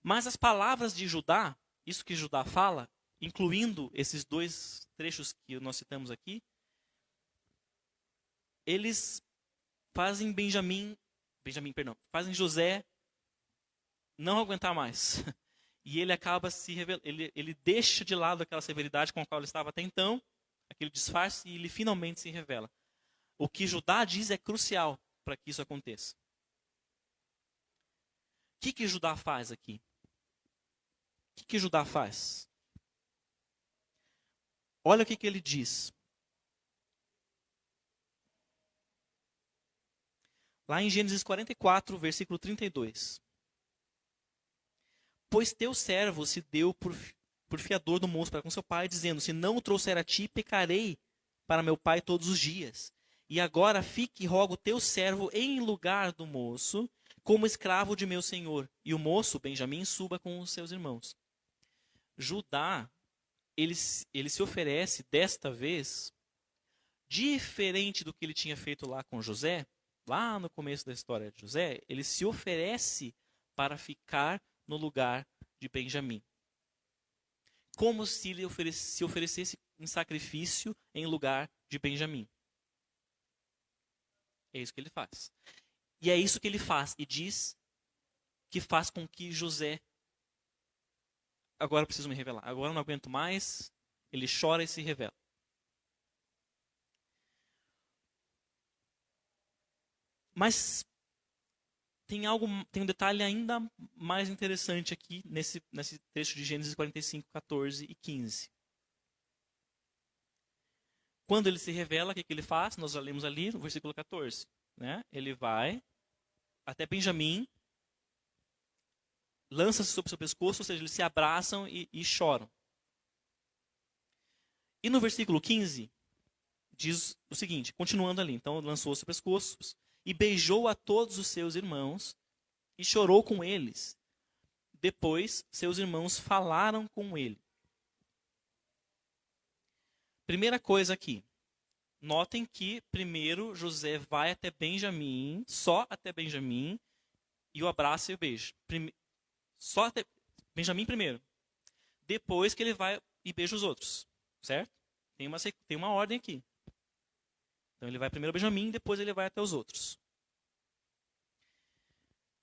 Mas as palavras de Judá, isso que Judá fala, incluindo esses dois trechos que nós citamos aqui, eles fazem fazem José não aguentar mais. E ele acaba se revelando, ele deixa de lado aquela severidade com a qual ele estava até então, aquele disfarce, e ele finalmente se revela. O que Judá diz é crucial para que isso aconteça. O que Judá faz aqui? O que Judá faz? Olha o que ele diz. Lá em Gênesis 44, versículo 32. Pois teu servo se deu por fiador do moço para com seu pai, dizendo, se não o trouxer a ti, pecarei para meu pai todos os dias. E agora fique, rogo, teu servo em lugar do moço, como escravo de meu senhor. E o moço, Benjamim, suba com os seus irmãos. Judá, ele se oferece, desta vez, diferente do que ele tinha feito lá com José, lá no começo da história de José, ele se oferece para ficar no lugar de Benjamim. Como se ele se oferecesse em sacrifício em lugar de Benjamim. É isso que ele faz. E é isso que ele faz. E diz que faz com que José... Agora eu preciso me revelar. Agora eu não aguento mais. Ele chora e se revela. Mas tem um detalhe ainda mais interessante aqui nesse trecho de Gênesis 45, 14 e 15. Quando ele se revela, o que ele faz? Nós já lemos ali no versículo 14. Né? Ele vai até Benjamim, lança-se sobre o seu pescoço, ou seja, eles se abraçam e choram. E no versículo 15, diz o seguinte, continuando ali. Então, lançou o seu pescoço e beijou a todos os seus irmãos e chorou com eles. Depois, seus irmãos falaram com ele. Primeira coisa aqui. Notem que, primeiro, José vai até Benjamim, só até Benjamim, e o abraça e o beija. Só até Benjamim primeiro. Depois que ele vai e beija os outros. Certo? Tem uma ordem aqui. Então, ele vai primeiro a Benjamim, depois ele vai até os outros.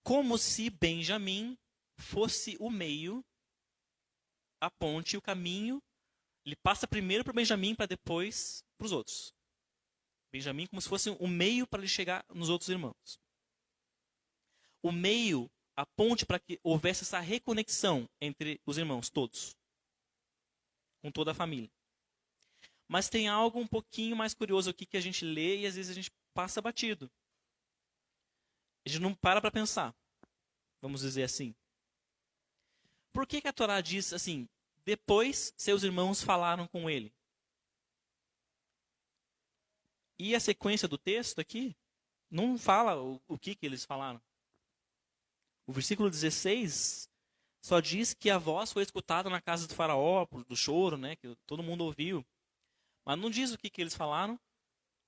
Como se Benjamim fosse o meio, a ponte, o caminho. Ele passa primeiro para Benjamim, para depois para os outros. Benjamim como se fosse o meio para ele chegar nos outros irmãos. O meio, a ponte para que houvesse essa reconexão entre os irmãos todos. Com toda a família. Mas tem algo um pouquinho mais curioso aqui que a gente lê e às vezes a gente passa batido. A gente não para pensar. Vamos dizer assim. Por que a Torá diz assim, depois seus irmãos falaram com ele? E a sequência do texto aqui não fala o que eles falaram. O versículo 16 só diz que a voz foi escutada na casa do faraó, do choro, né, que todo mundo ouviu. Mas não diz o que eles falaram.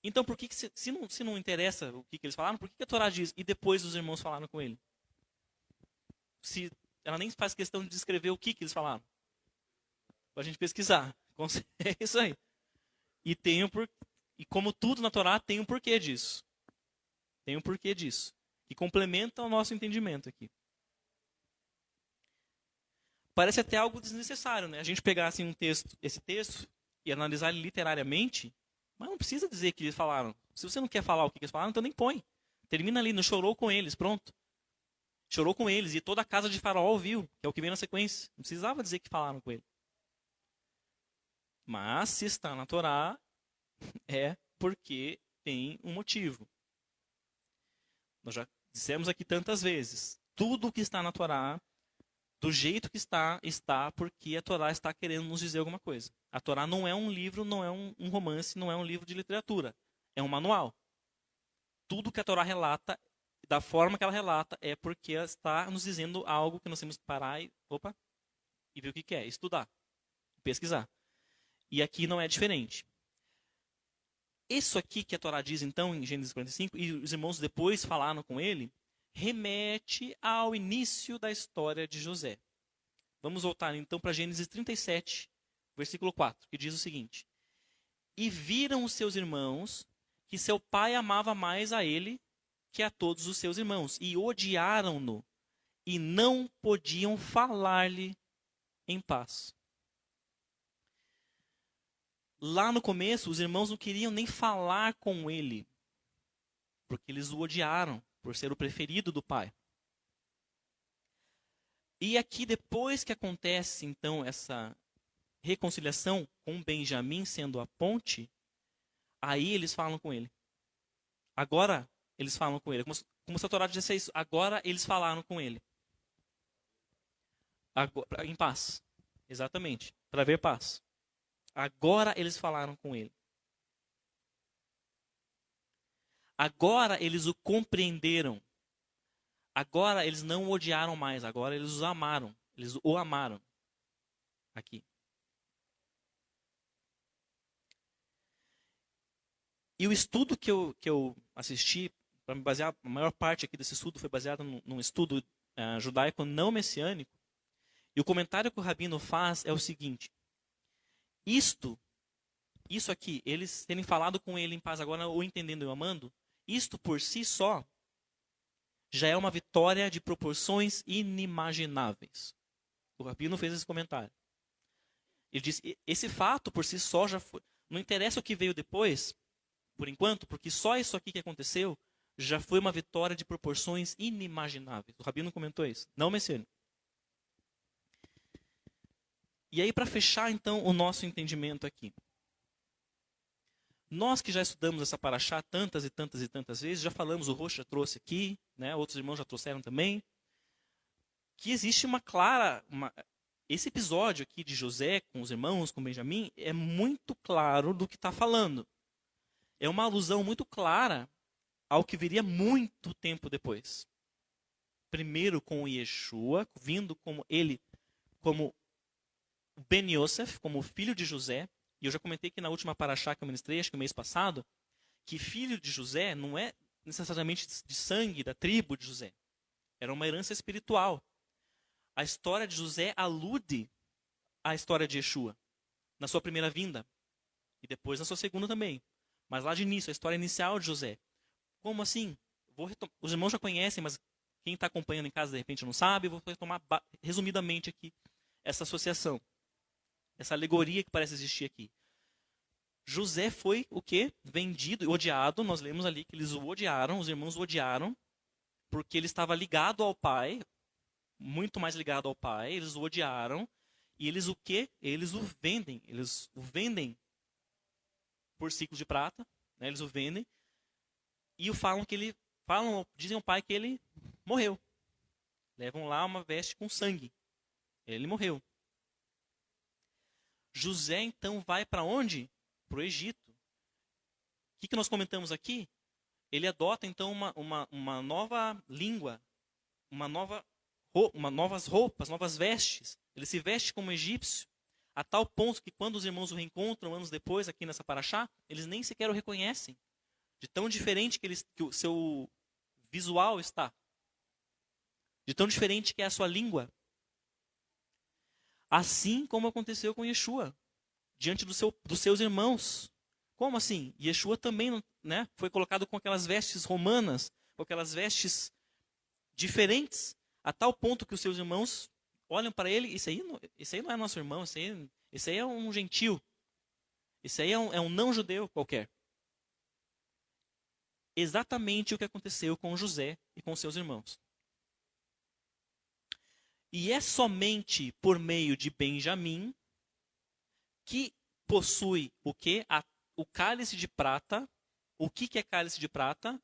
Então, por que se não interessa o que eles falaram, por que a Torá diz, e depois os irmãos falaram com ele? Se ela nem faz questão de descrever o que eles falaram. Para a gente pesquisar. É isso aí. E como tudo na Torá, tem um porquê disso. Tem um porquê disso. Que complementa o nosso entendimento aqui. parece até algo desnecessário, né? A gente pegar assim, esse texto e analisar ele literariamente, mas não precisa dizer que eles falaram. Se você não quer falar o que eles falaram, então nem põe. Termina ali, não chorou com eles, pronto. Chorou com eles e toda a casa de Faraó ouviu, que é o que vem na sequência. Não precisava dizer que falaram com ele. Mas se está na Torá, é porque tem um motivo. Nós já dissemos aqui tantas vezes. Tudo que está na Torá, do jeito que está porque a Torá está querendo nos dizer alguma coisa. A Torá não é um livro, não é um romance, não é um livro de literatura. É um manual. Tudo que a Torá relata, da forma que ela relata, é porque ela está nos dizendo algo que nós temos que parar e ver o que é. Estudar, pesquisar. E aqui não é diferente. Isso aqui que a Torá diz, então, em Gênesis 45, e os irmãos depois falaram com ele, remete ao início da história de José. Vamos voltar, então, para Gênesis 37, versículo 4, que diz o seguinte. E viram os seus irmãos que seu pai amava mais a ele que a todos os seus irmãos, e odiaram-no, e não podiam falar-lhe em paz. Lá no começo, os irmãos não queriam nem falar com ele, porque eles o odiaram por ser o preferido do pai. E aqui, depois que acontece, então, essa reconciliação com Benjamim sendo a ponte, aí eles falam com ele. Agora, eles falam com ele. Como se a Torá dissesse isso. Agora, eles falaram com ele. Agora, em paz. Exatamente. Para ver paz. Agora eles falaram com ele. Agora eles o compreenderam. Agora eles não o odiaram mais. Agora eles o amaram. Eles o amaram. Aqui. E o estudo que eu assisti, para me basear, a maior parte aqui desse estudo foi baseado num estudo judaico não messiânico. E o comentário que o rabino faz é o seguinte. Isso aqui, eles terem falado com ele em paz agora, ou entendendo e o amando, isto por si só já é uma vitória de proporções inimagináveis. O rabino fez esse comentário. Ele disse, esse fato por si só já foi. Não interessa o que veio depois, por enquanto, porque só isso aqui que aconteceu já foi uma vitória de proporções inimagináveis. O rabino comentou isso, não messiânico. E aí, para fechar, então, o nosso entendimento aqui. Nós que já estudamos essa paraxá tantas e tantas e tantas vezes, já falamos, o Roxo já trouxe aqui, né, outros irmãos já trouxeram também, que existe uma clara... Esse episódio aqui de José com os irmãos, com Benjamim, é muito claro do que está falando. É uma alusão muito clara ao que viria muito tempo depois. Primeiro com Yeshua, vindo como ele, como Ben Yosef, como filho de José, e eu já comentei aqui na última paraxá que eu ministrei, acho que no mês passado, que filho de José não é necessariamente de sangue da tribo de José. Era uma herança espiritual. A história de José alude à história de Yeshua, na sua primeira vinda, e depois na sua segunda também. Mas lá de início, a história inicial de José. Como assim? Os irmãos já conhecem, mas quem está acompanhando em casa de repente não sabe, eu vou retomar resumidamente aqui essa associação. Essa alegoria que parece existir aqui. José foi o quê? Vendido e odiado. Nós lemos ali que eles o odiaram, os irmãos o odiaram, porque ele estava ligado ao pai, muito mais ligado ao pai. Eles o odiaram. E eles o quê? Eles o vendem. Eles o vendem por ciclos de prata. Né? Eles o vendem. E dizem ao pai que ele morreu. Levam lá uma veste com sangue. Ele morreu. José, então, vai para onde? Para o Egito. O que nós comentamos aqui? Ele adota, então, uma nova língua, novas roupas, novas vestes. Ele se veste como egípcio, a tal ponto que quando os irmãos o reencontram anos depois, aqui nessa paraxá, eles nem sequer o reconhecem. De tão diferente que o seu visual está. De tão diferente que é a sua língua. Assim como aconteceu com Yeshua, diante dos seus irmãos. Como assim? Yeshua também, né, foi colocado com aquelas vestes romanas, com aquelas vestes diferentes, a tal ponto que os seus irmãos olham para ele, esse aí não é nosso irmão, esse aí é um gentil. Esse aí é um não judeu qualquer. Exatamente o que aconteceu com José e com seus irmãos. E é somente por meio de Benjamim que possui o quê? O cálice de prata. O que é cálice de prata?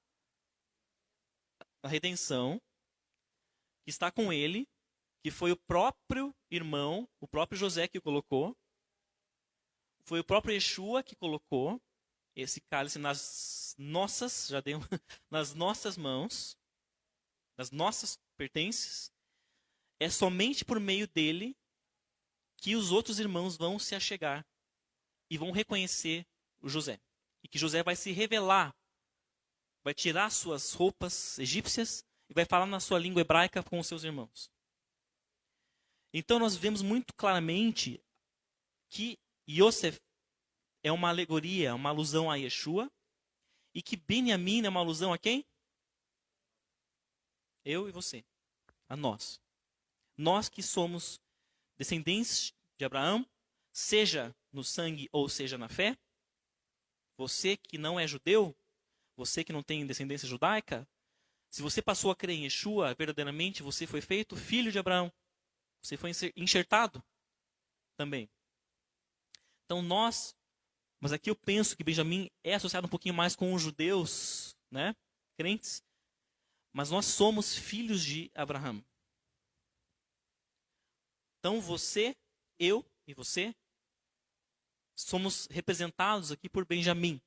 A redenção, que está com ele, que foi o próprio irmão, o próprio José que o colocou. Foi o próprio Yeshua que colocou esse cálice nas nossas, nas nossas mãos, nas nossas pertences. É somente por meio dele que os outros irmãos vão se achegar e vão reconhecer o José. E que José vai se revelar, vai tirar suas roupas egípcias e vai falar na sua língua hebraica com os seus irmãos. Então nós vemos muito claramente que Yosef é uma alegoria, uma alusão a Yeshua, e que Benjamim é uma alusão a quem? Eu e você, a nós. Nós que somos descendentes de Abraão, seja no sangue ou seja na fé. Você que não é judeu, você que não tem descendência judaica, se você passou a crer em Yeshua, verdadeiramente você foi feito filho de Abraão. Você foi enxertado também. Então mas aqui eu penso que Benjamim é associado um pouquinho mais com os judeus, né, crentes, mas nós somos filhos de Abraão. Então você, eu e você, somos representados aqui por Benjamim.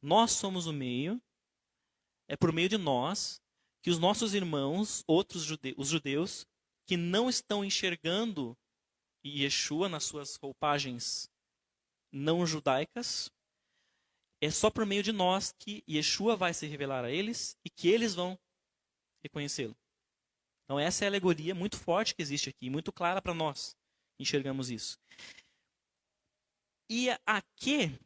Nós somos o meio, é por meio de nós que os nossos irmãos, os judeus, que não estão enxergando Yeshua nas suas roupagens não judaicas, é só por meio de nós que Yeshua vai se revelar a eles e que eles vão reconhecê-lo. Então essa é a alegoria muito forte que existe aqui, muito clara para nós, enxergamos isso. E a que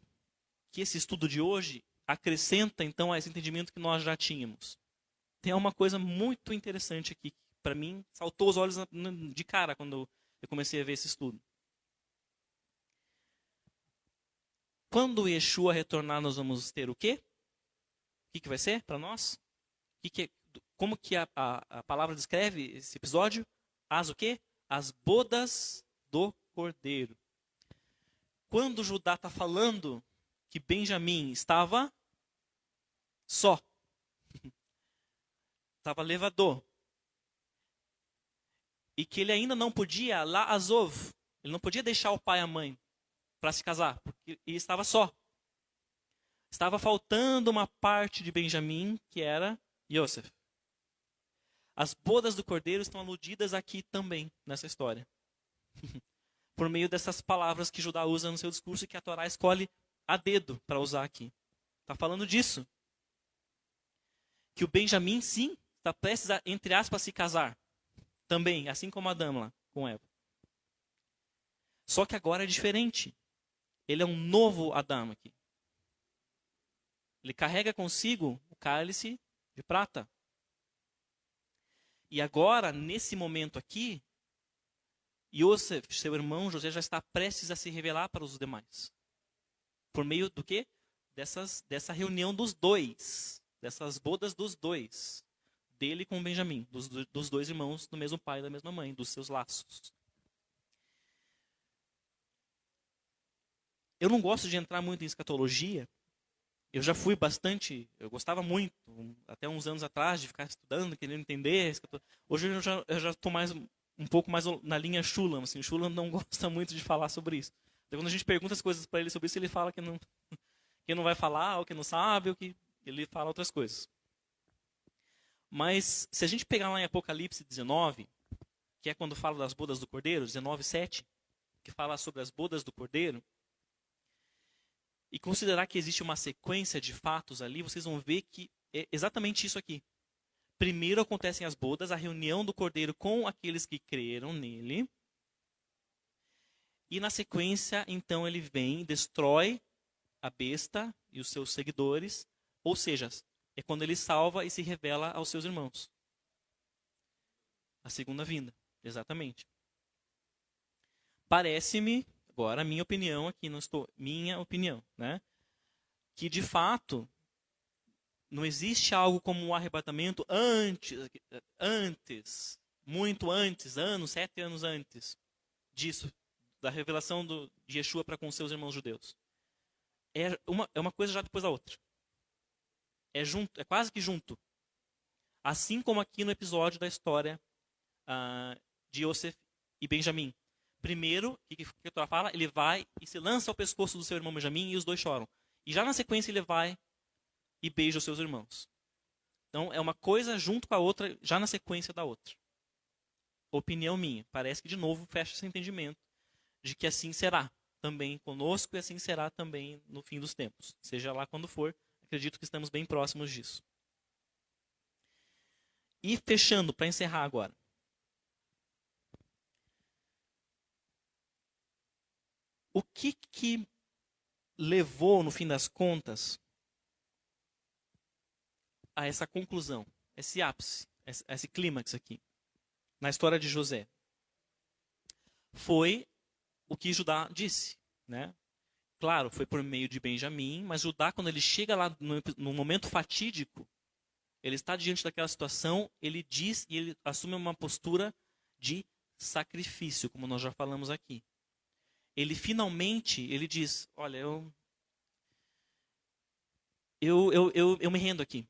esse estudo de hoje acrescenta então a esse entendimento que nós já tínhamos? Tem uma coisa muito interessante aqui, que para mim saltou os olhos de cara quando eu comecei a ver esse estudo. Quando Yeshua retornar, nós vamos ter o quê? O que vai ser para nós? Como que a palavra descreve esse episódio? O quê? As bodas do Cordeiro. Quando Judá está falando que Benjamim estava só, estava levador, e que ele ainda não podia la'azov, ele não podia deixar o pai e a mãe para se casar, porque ele estava só. Estava faltando uma parte de Benjamim, que era Yosef. As bodas do Cordeiro estão aludidas aqui também, nessa história. Por meio dessas palavras que Judá usa no seu discurso e que a Torá escolhe a dedo para usar aqui. Está falando disso. Que o Benjamim, sim, está prestes a, entre aspas, se casar. Também, assim como Adão lá, com Eva. Só que agora é diferente. Ele é um novo Adão aqui. Ele carrega consigo o cálice de prata. E agora, nesse momento aqui, Yosef, seu irmão José, já está prestes a se revelar para os demais. Por meio do quê? Dessa reunião dos dois. Dessas bodas dos dois. Dele com Benjamim. Dos dois irmãos do mesmo pai e da mesma mãe. Dos seus laços. Eu não gosto de entrar muito em escatologia. Eu já fui bastante, eu gostava muito, até uns anos atrás, de ficar estudando, querendo entender. Hoje eu já estou um pouco mais na linha Shulam. Assim, o Shulam não gosta muito de falar sobre isso. Então, quando a gente pergunta as coisas para ele sobre isso, ele fala que não vai falar, ou que não sabe, ou que ele fala outras coisas. Mas, se a gente pegar lá em Apocalipse 19, que é quando fala das bodas do Cordeiro, 19:7, que fala sobre as bodas do Cordeiro, e considerar que existe uma sequência de fatos ali, vocês vão ver que é exatamente isso aqui. Primeiro acontecem as bodas, a reunião do Cordeiro com aqueles que creram nele. E na sequência, então, ele vem, destrói a besta e os seus seguidores. Ou seja, é quando ele salva e se revela aos seus irmãos. A segunda vinda, exatamente. parece-me, agora minha opinião aqui, não estou, minha opinião, né? Que de fato não existe algo como um arrebatamento antes, muito antes, 7 anos antes disso, da revelação de Yeshua para com seus irmãos judeus. É uma coisa já depois da outra. É junto, é quase que junto. Assim como aqui no episódio da história de Yosef e Benjamim. Primeiro, o que a Torá fala? Ele vai e se lança ao pescoço do seu irmão Benjamim e os dois choram. E já na sequência ele vai e beija os seus irmãos. Então é uma coisa junto com a outra, já na sequência da outra. Opinião minha. Parece que de novo fecha esse entendimento de que assim será também conosco e assim será também no fim dos tempos. Seja lá quando for, acredito que estamos bem próximos disso. E fechando, para encerrar agora. O que levou, no fim das contas, a essa conclusão, esse ápice, esse clímax aqui, na história de José? Foi o que Judá disse, né? Claro, foi por meio de Benjamim, mas Judá, quando ele chega lá no momento fatídico, ele está diante daquela situação, ele diz e ele assume uma postura de sacrifício, como nós já falamos aqui. Ele finalmente, ele diz, olha, eu me rendo aqui.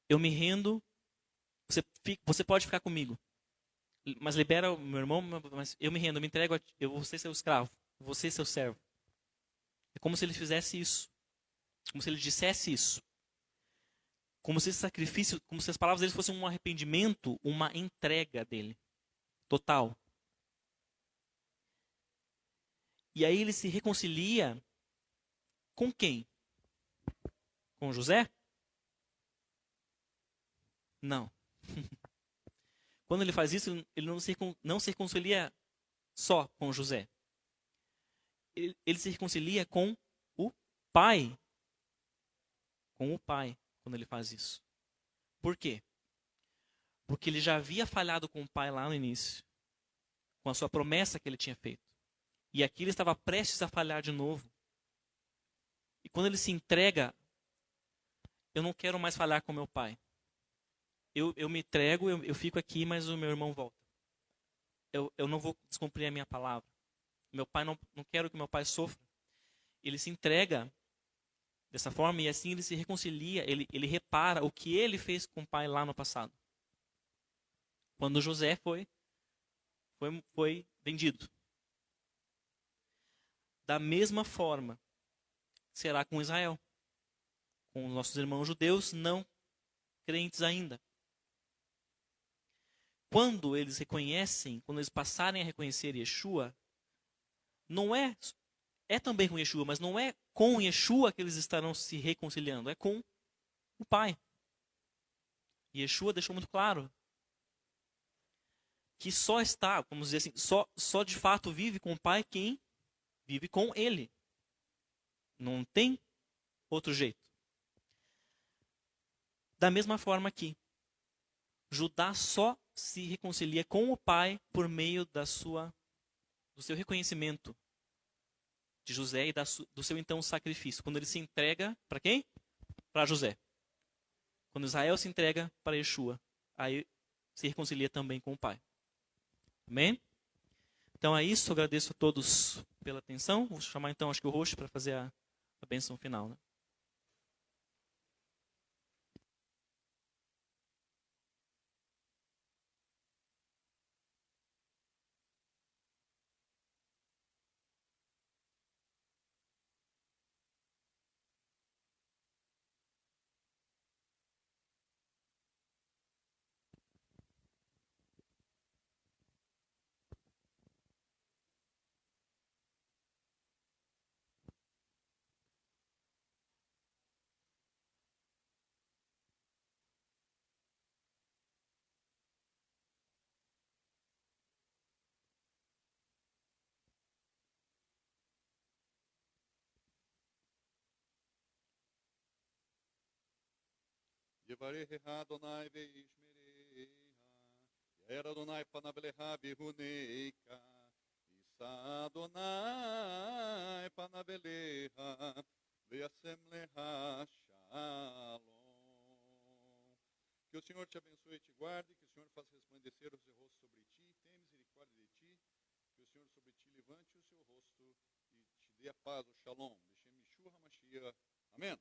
Eu me rendo, você pode ficar comigo. Mas libera o meu irmão, mas eu me rendo, eu me entrego, eu vou ser seu escravo, eu vou ser seu servo. É como se ele fizesse isso. Como se ele dissesse isso. Como se esse sacrifício, como se as palavras dele fossem um arrependimento, uma entrega dele. Total. E aí ele se reconcilia com quem? Com José? Não. Quando ele faz isso, ele não se reconcilia só com José. Ele se reconcilia com o pai. Com o pai, quando ele faz isso. Por quê? Porque ele já havia falhado com o pai lá no início. Com a sua promessa que ele tinha feito. E aqui ele estava prestes a falhar de novo. E quando ele se entrega, eu não quero mais falhar com meu pai. Eu me entrego, eu fico aqui, mas o meu irmão volta. Eu não vou descumprir a minha palavra. Meu pai não quero que meu pai sofra. Ele se entrega dessa forma e assim ele se reconcilia, ele repara o que ele fez com o pai lá no passado. Quando José foi vendido. Da mesma forma, será com Israel. Com os nossos irmãos judeus não crentes ainda. Quando eles reconhecem, quando eles passarem a reconhecer Yeshua, não é também com Yeshua, mas não é com Yeshua que eles estarão se reconciliando, é com o Pai. Yeshua deixou muito claro que só está, vamos dizer assim, só de fato vive com o Pai quem vive com Ele. Não tem outro jeito. Da mesma forma que Judá só se reconcilia com o pai por meio do seu reconhecimento de José e do seu então sacrifício. Quando ele se entrega para quem? Para José. Quando Israel se entrega para Yeshua, aí se reconcilia também com o pai. Amém? Então é isso, eu agradeço a todos pela atenção. Vou chamar então, acho que o Roxo para fazer a bênção final, né? Yevareha Adonai veishmereha, Yair Adonai panavleha bihuneika, Adonai panaveleha ve'asem leha shalom. Que o Senhor te abençoe e te guarde, que o Senhor faça resplandecer o seu rosto sobre ti, tenha misericórdia de ti, que o Senhor sobre ti levante o seu rosto e te dê a paz, o shalom. Beshem Yeshua HaMashiach. Amém.